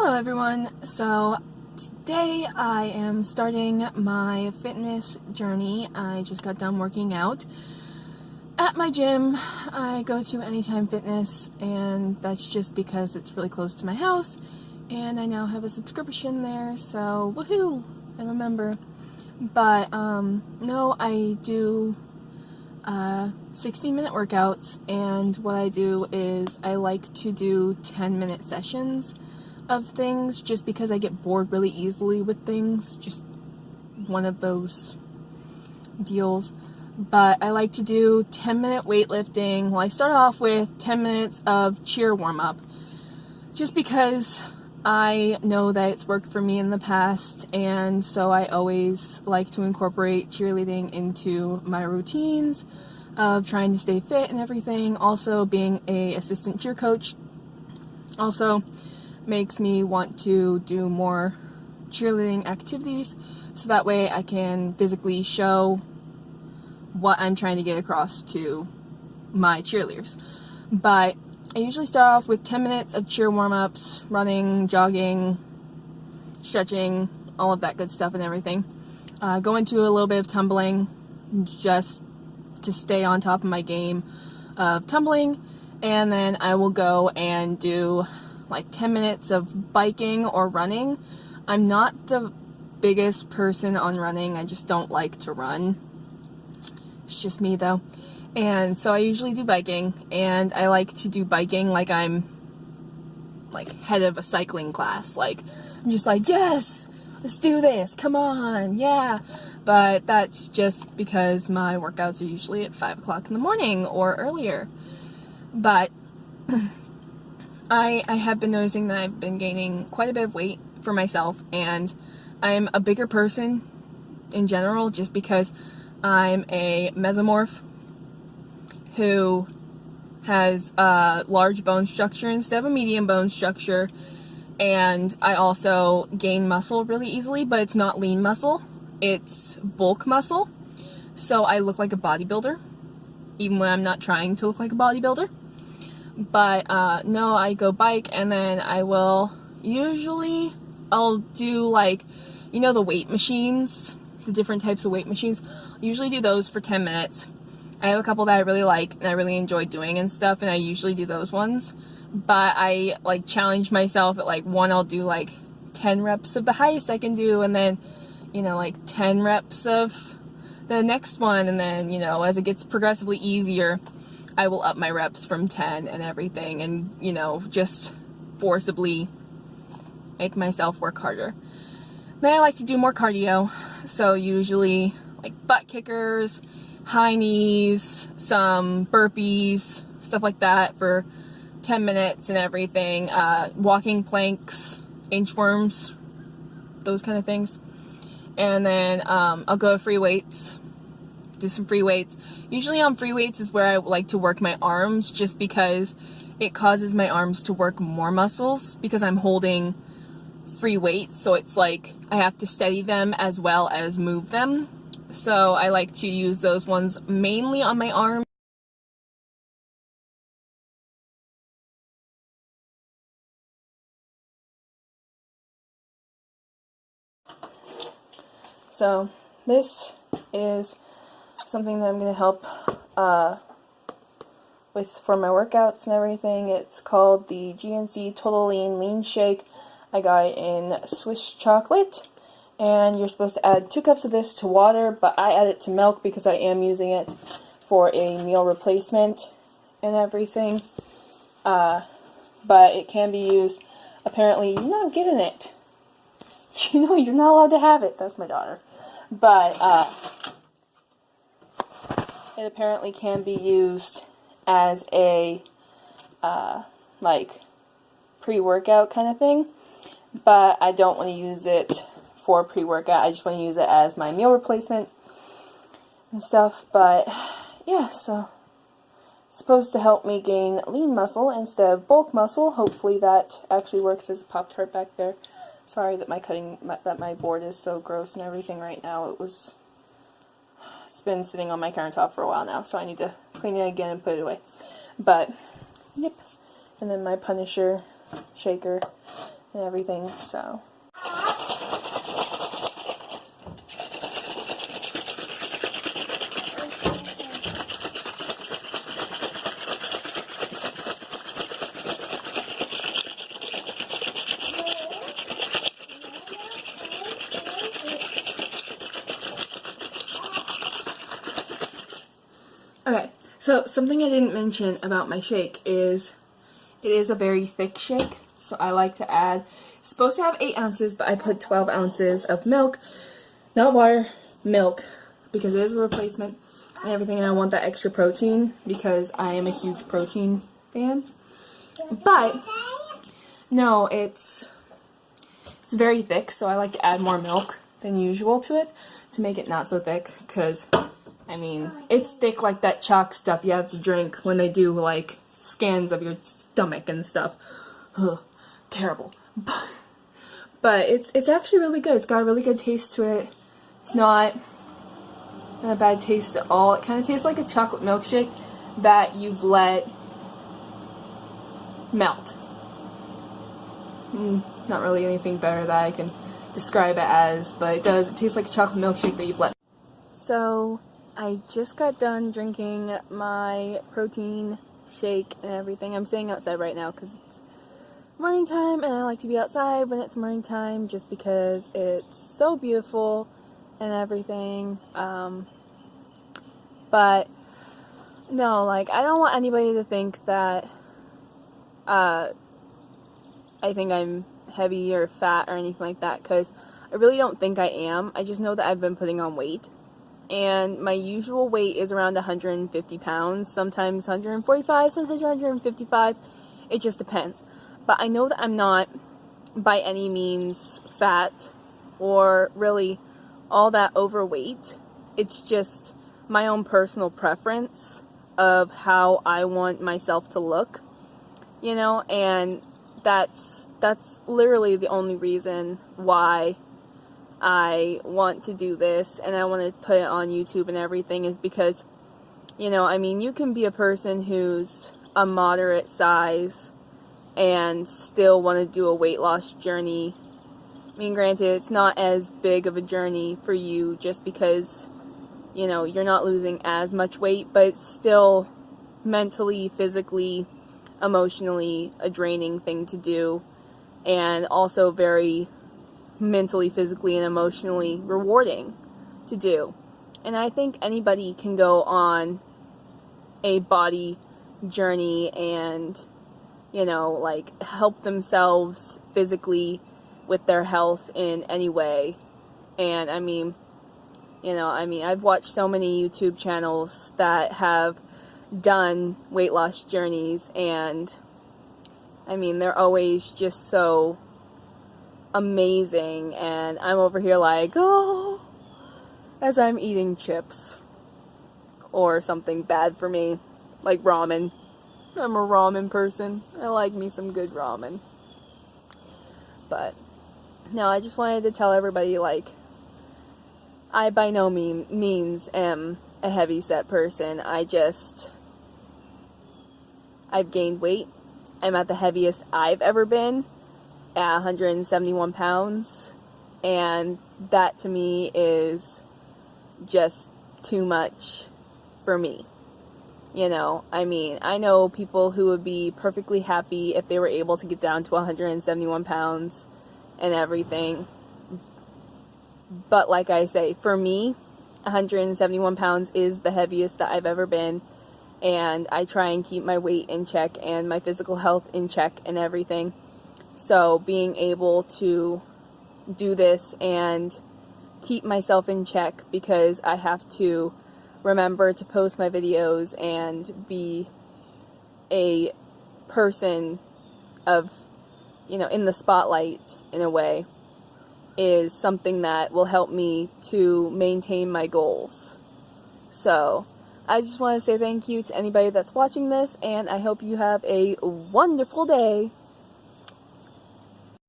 Hello everyone. So today I am starting my fitness journey. I just got done working out at my gym. I go to Anytime Fitness, and that's just because it's really close to my house and I now have a subscription there, so woohoo! I remember. But no, I do 60-minute workouts, and what I do is I like to do 10-minute sessions of things just because I get bored really easily with things, just one of those deals. But I like to do 10-minute weightlifting. Well, I start off with 10 minutes of cheer warm-up just because I know that it's worked for me in the past, and so I always like to incorporate cheerleading into my routines of trying to stay fit and everything. Also, being a assistant cheer coach also makes me want to do more cheerleading activities, so that way I can physically show what I'm trying to get across to my cheerleaders. But I usually start off with 10 minutes of cheer warm-ups, running, jogging, stretching, all of that good stuff and everything. Go into a little bit of tumbling just to stay on top of my game of tumbling, and then I will go and do like 10 minutes of biking or running. I'm not the biggest person on running. I just don't like to run. It's just me though. And so I usually do biking, and I like to do biking like I'm like head of a cycling class. Like, I'm just like, yes, let's do this, come on, yeah. But that's just because my workouts are usually at 5 o'clock in the morning or earlier. But I have been noticing that I've been gaining quite a bit of weight for myself, and I'm a bigger person in general just because I'm a mesomorph who has a large bone structure instead of a medium bone structure, and I also gain muscle really easily, but it's not lean muscle, it's bulk muscle, so I look like a bodybuilder even when I'm not trying to look like a bodybuilder. But no, I go bike, and then I'll do, like, you know, the weight machines, the different types of weight machines. I usually do those for 10 minutes. I have a couple that I really like and I really enjoy doing and stuff, and I usually do those ones. But I like challenge myself at like one, I'll do like 10 reps of the highest I can do, and then, you know, like 10 reps of the next one, and then, you know, as it gets progressively easier, I will up my reps from 10 and everything, and, you know, just forcibly make myself work harder. Then I like to do more cardio, so usually like butt kickers, high knees, some burpees, stuff like that for 10 minutes and everything, walking planks, inchworms, those kind of things. And then I'll go to free weights, do some free weights. Usually on free weights is where I like to work my arms, just because it causes my arms to work more muscles because I'm holding free weights, so it's like I have to steady them as well as move them. So I like to use those ones mainly on my arms. So this is something that I'm going to help with for my workouts and everything. It's called the GNC Total Lean Shake. I got it in Swiss chocolate, and you're supposed to add 2 cups of this to water, but I add it to milk because I am using it for a meal replacement and everything. But it can be used. Apparently, you're not getting it. You know, you're not allowed to have it. That's my daughter. But it apparently can be used as a like pre-workout kind of thing. But I don't want to use it for pre-workout. I just want to use it as my meal replacement and stuff. But yeah, so it's supposed to help me gain lean muscle instead of bulk muscle. Hopefully that actually works. There's a Pop-Tart back there. Sorry that my board is so gross and everything right now. It's been sitting on my countertop for a while now, so I need to clean it again and put it away. But yep. And then my Punisher shaker and everything, so. Okay, so something I didn't mention about my shake is it is a very thick shake, so I like to add, it's supposed to have 8 ounces, but I put 12 ounces of milk, not water, milk, because it is a replacement and everything, and I want that extra protein because I am a huge protein fan. But, no, it's very thick, so I like to add more milk than usual to it to make it not so thick, because I mean, it's thick like that chalk stuff you have to drink when they do, like, scans of your stomach and stuff. Ugh, terrible. But it's actually really good. It's got a really good taste to it. It's not a bad taste at all. It kind of tastes like a chocolate milkshake that you've let melt. Not really anything better that I can describe it as, but it does. It tastes like a chocolate milkshake that you've let. So I just got done drinking my protein shake and everything. I'm staying outside right now because it's morning time, and I like to be outside when it's morning time just because it's so beautiful and everything. But no, like, I don't want anybody to think that I think I'm heavy or fat or anything like that, because I really don't think I am. I just know that I've been putting on weight. And my usual weight is around 150 pounds, sometimes 145, sometimes 155, it just depends. But I know that I'm not by any means fat or really all that overweight. It's just my own personal preference of how I want myself to look, you know, and that's literally the only reason why I want to do this and I want to put it on YouTube and everything, is because, you know, I mean, you can be a person who's a moderate size and still want to do a weight loss journey. I mean, granted, it's not as big of a journey for you just because, you know, you're not losing as much weight, but it's still mentally, physically, emotionally a draining thing to do, and also very mentally, physically, and emotionally rewarding to do. And I think anybody can go on a body journey and, you know, like, help themselves physically with their health in any way. And I mean, you know, I mean, I've watched so many YouTube channels that have done weight loss journeys, and I mean, they're always just so amazing, and I'm over here like, oh, as I'm eating chips or something bad for me, like ramen. I'm a ramen person. I like me some good ramen. But no, I just wanted to tell everybody, like, I by no means am a heavy set person. I've gained weight. I'm at the heaviest I've ever been, at 171 pounds, and that to me is just too much for me. You know, I mean, I know people who would be perfectly happy if they were able to get down to 171 pounds and everything. But like I say, for me, 171 pounds is the heaviest that I've ever been, and I try and keep my weight in check and my physical health in check and everything. So being able to do this and keep myself in check, because I have to remember to post my videos and be a person of, you know, in the spotlight in a way, is something that will help me to maintain my goals. So I just want to say thank you to anybody that's watching this, and I hope you have a wonderful day.